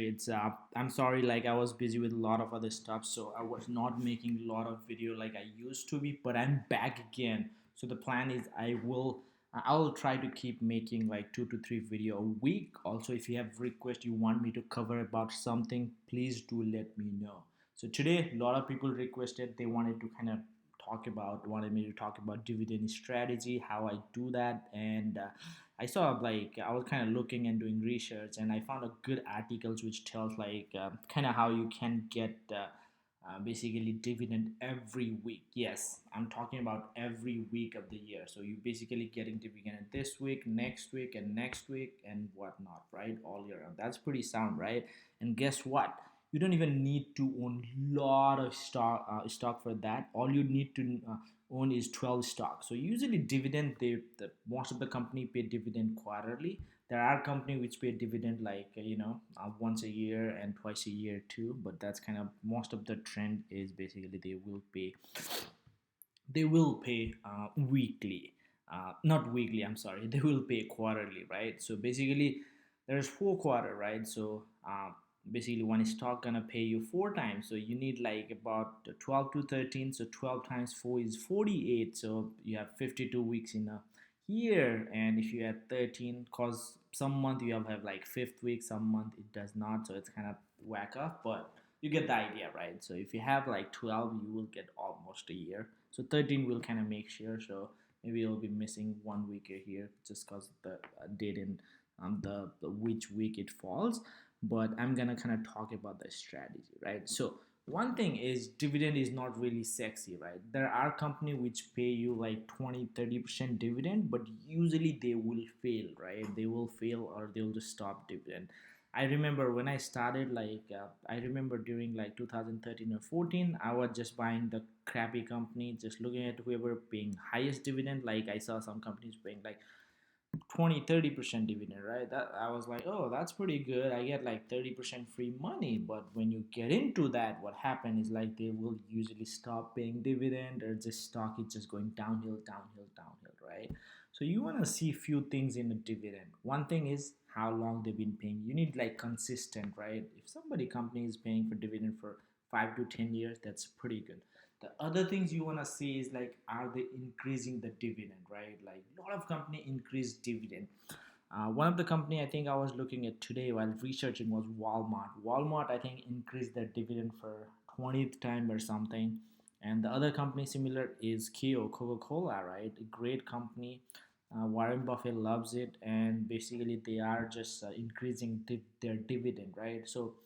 It's I'm sorry, like I was busy with a lot of other stuff, so I was not making a lot of video like I used to be, but I'm back again. So the plan is I will try to keep making like 2 to 3 video a week. Also, if you have request you want me to cover about something, please do let me know. So today a lot of people requested they wanted to kind of wanted me to talk about dividend strategy, how I do that, and I saw like I was kind of looking and doing research, and I found a good articles which tells like kind of how you can get basically dividend every week. Yes, I'm talking about every week of the year. So you basically getting dividend this week, next week, and whatnot, right? All year round. That's pretty sound, right? And guess what? You don't even need to own lot of stock for that. All you need to own is 12 stocks. So usually dividend, most of the company pay dividend quarterly. There are company which pay dividend like once a year and twice a year too, but that's kind of most of the trend is basically they will pay weekly, not weekly, I'm sorry, they will pay quarterly, right? So basically there's 4 quarter, right? So basically one stock gonna pay you 4 times, so you need like about 12 to 13. So 12 times 4 is 48, so you have 52 weeks in a year. And if you add 13, cause some month you have like fifth week, some month it does not, so it's kind of whack up, but you get the idea, right? So if you have like 12, you will get almost a year. So 13 will kind of make sure. So maybe you'll be missing 1 week here just because the date and the which week it falls. But I'm gonna kind of talk about the strategy, right? So one thing is dividend is not really sexy, right? There are company which pay you like 20-30% dividend, but usually they will fail, right? They will fail or they'll just stop dividend. I remember when I started, I remember during like 2013 or 14, I was just buying the crappy company, just looking at whoever paying highest dividend. Like I saw some companies paying like 20-30% dividend, right? That I was like, oh, that's pretty good. I get like 30% free money. But when you get into that, what happened is like they will usually stop paying dividend, or just stock is just going downhill, downhill, downhill, right? So you want to see few things in a dividend. One thing is how long they've been paying. You need like consistent, right? If somebody company is paying for dividend for 5 to 10 years, that's pretty good. The other things you want to see is like, are they increasing the dividend, right? Like a lot of company increase dividend. One of the company I think I was looking at today while researching was Walmart. Walmart I think increased their dividend for 20th time or something. And the other company similar is Coca-Cola, right? A great company. Warren Buffett loves it, and basically they are just increasing their dividend, right? So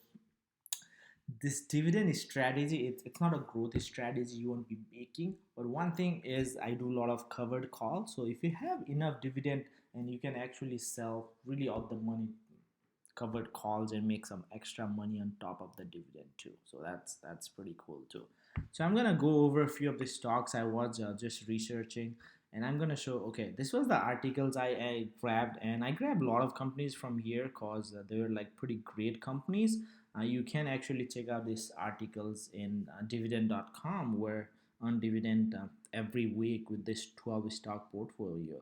this dividend strategy, it's not a growth strategy you won't be making. But one thing is I do a lot of covered calls, so if you have enough dividend and you can actually sell really all the money covered calls and make some extra money on top of the dividend too. So that's pretty cool too. So I'm gonna go over a few of the stocks I was just researching, and I'm gonna show. Okay, this was the articles I grabbed, and I grabbed a lot of companies from here because they were like pretty great companies. You can actually check out these articles in dividend.com, where on dividend every week with this 12 stock portfolio.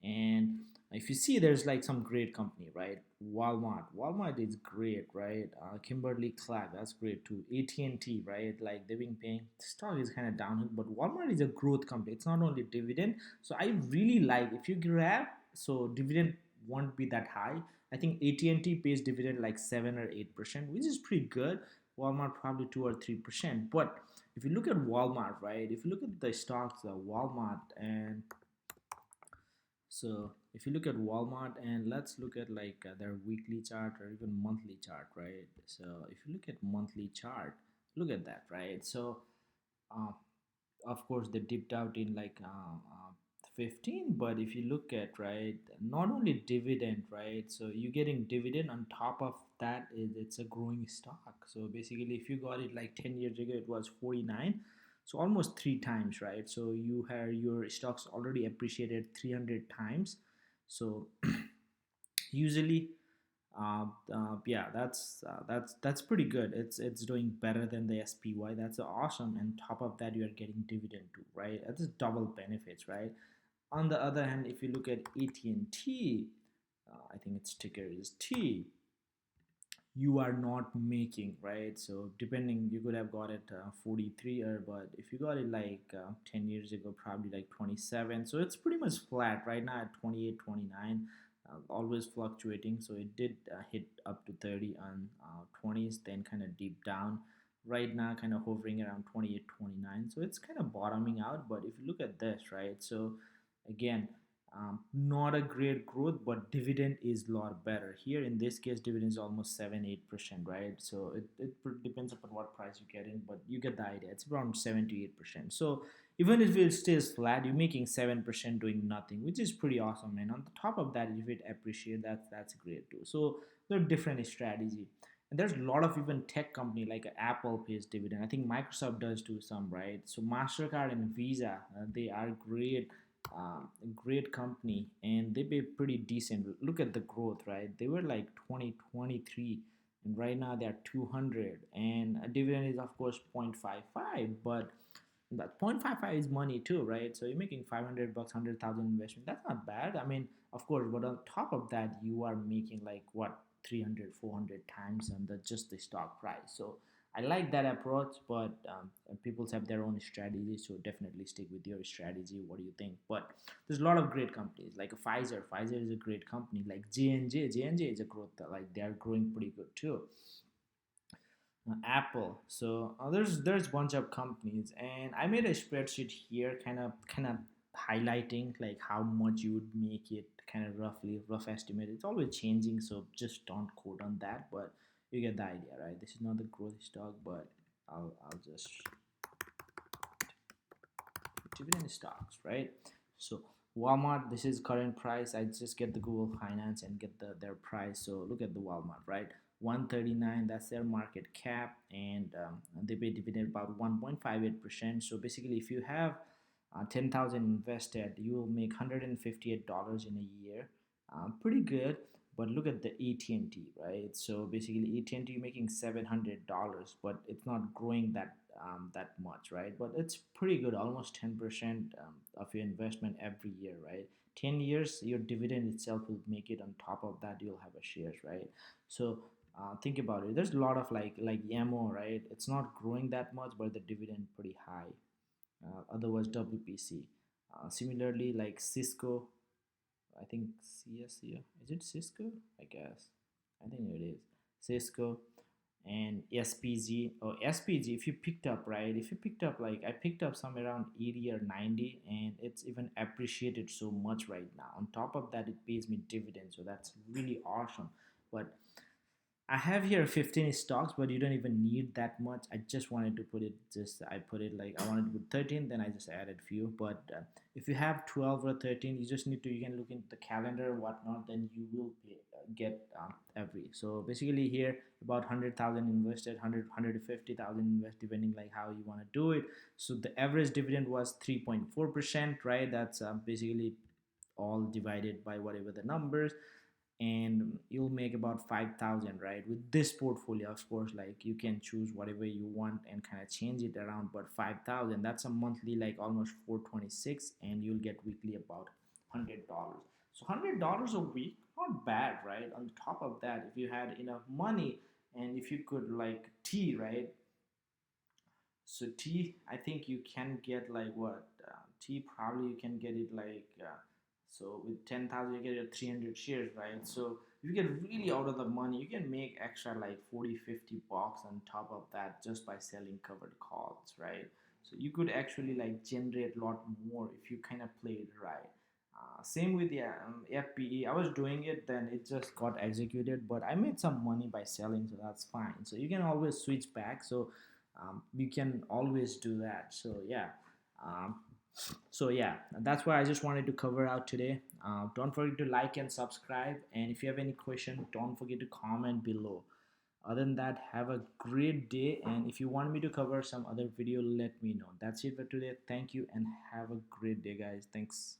And if you see, there's like some great company, right? Walmart is great, right? Kimberly Clark, that's great too. AT&T, right? Like they've been paying, stock is kind of downhill, but Walmart is a growth company. It's not only dividend. So I really like, if you grab, so dividend won't be that high. I think AT&T pays dividend like 7 or 8%, which is pretty good. Walmart probably 2 or 3%. But if you look at Walmart, right? If you look at the stocks, Walmart, and so if you look at Walmart, and let's look at like their weekly chart or even monthly chart, right? So if you look at monthly chart, look at that, right? So uh, of course they dipped out in like 15, but if you look at, right, not only dividend, right? So you're getting dividend on top of that, it's a growing stock. So basically if you got it like 10 years ago, it was 49, so almost 3 times, right? So you have your stocks already appreciated 300 times. So usually yeah, that's pretty good. It's doing better than the SPY. That's awesome, and top of that you are getting dividend too, right? That's double benefits, right? On the other hand, if you look at AT&T, I think its ticker is T. you are not making, right? So depending, you could have got it 43, or but if you got it like 10 years ago, probably like 27. So it's pretty much flat right now at 28, 29, always fluctuating. So it did hit up to 30 on 20s, then kind of deep down. Right now kind of hovering around 28, 29. So it's kind of bottoming out. But if you look at this, right, so again, not a great growth, but dividend is a lot better. Here in this case, dividend is almost 7-8%, right? So it depends upon what price you get in, but you get the idea. It's around 7 to 8%. So even if it stays flat, you're making 7% doing nothing, which is pretty awesome. And on the top of that, if it appreciate, that's great too. So there are different strategy. And there's a lot of even tech company like Apple pays dividend. I think Microsoft does too some, right? So MasterCard and Visa, they are great company, and they pay pretty decent. Look at the growth, right? They were like 2023, and right now they are 200, and a dividend is of course 0.55, but that 0.55 is money too, right? So you're making 500 bucks, 100,000 investment. That's not bad. I mean, of course, but on top of that, you are making like what, 300, 400 times on the just the stock price. So I like that approach, but people have their own strategy, so definitely stick with your strategy. What do you think? But there's a lot of great companies like Pfizer. Pfizer is a great company. Like J&J. J&J is a growth, like they are growing pretty good too. Apple. So there's a bunch of companies, and I made a spreadsheet here, kind of highlighting like how much you would make it, kind of rough estimate. It's always changing, so just don't quote on that, but you get the idea, right? This is not the growth stock, but I'll just dividend stocks, right? So Walmart, this is current price. I just get the Google Finance and get their price. So look at the Walmart, right? 139, that's their market cap, and they pay dividend about 1.58%. So basically, if you have 10,000 invested, you will make $158 in a year. Pretty good. But look at the AT&T, right? So basically, AT&T you're making $700, but it's not growing that much, right? But it's pretty good, almost 10% of your investment every year, right? 10 years, your dividend itself will make it. On top of that, you'll have a shares, right? So think about it. There's a lot of like Yamo, right? It's not growing that much, but the dividend pretty high. Otherwise, WPC. Similarly, like Cisco, I think CSC, is it Cisco? I guess. I think it is. Cisco and SPG. Oh, SPG, if you picked up, right? If you picked up, like I picked up somewhere around 80 or 90, and it's even appreciated so much right now. On top of that, it pays me dividends. So that's really awesome. But I have here 15 stocks, but you don't even need that much. I just wanted to put it, just I put it like I wanted to put 13, then I just added few. But if you have 12 or 13, you just need to, you can look into the calendar or whatnot, then you will get every. So basically here about 100,000 invested, 150,000 invest, depending like how you want to do it. So the average dividend was 3.4%, right? That's basically all divided by whatever the numbers, and you'll make about 5,000, right? With this portfolio, of course, like you can choose whatever you want and kind of change it around, but 5,000, that's a monthly like almost 426, and you'll get weekly about $100. So $100 a week, not bad, right? On top of that, if you had enough money, and if you could like tea, right? So tea, I think you can get like what, tea probably you can get it like so with 10,000 you get your 300 shares, right? So if you get really out of the money, you can make extra like 40, 50 bucks on top of that just by selling covered calls, right? So you could actually like generate a lot more if you kind of play it right. Same with the FPE. I was doing it, then it just got executed, but I made some money by selling, so that's fine. So you can always switch back. So you can always do that. So yeah. Um, so yeah, that's why I just wanted to cover out today. Don't forget to like and subscribe, and if you have any question, don't forget to comment below. Other than that, have a great day, and if you want me to cover some other video, let me know. That's it for today. Thank you, and have a great day, guys. Thanks.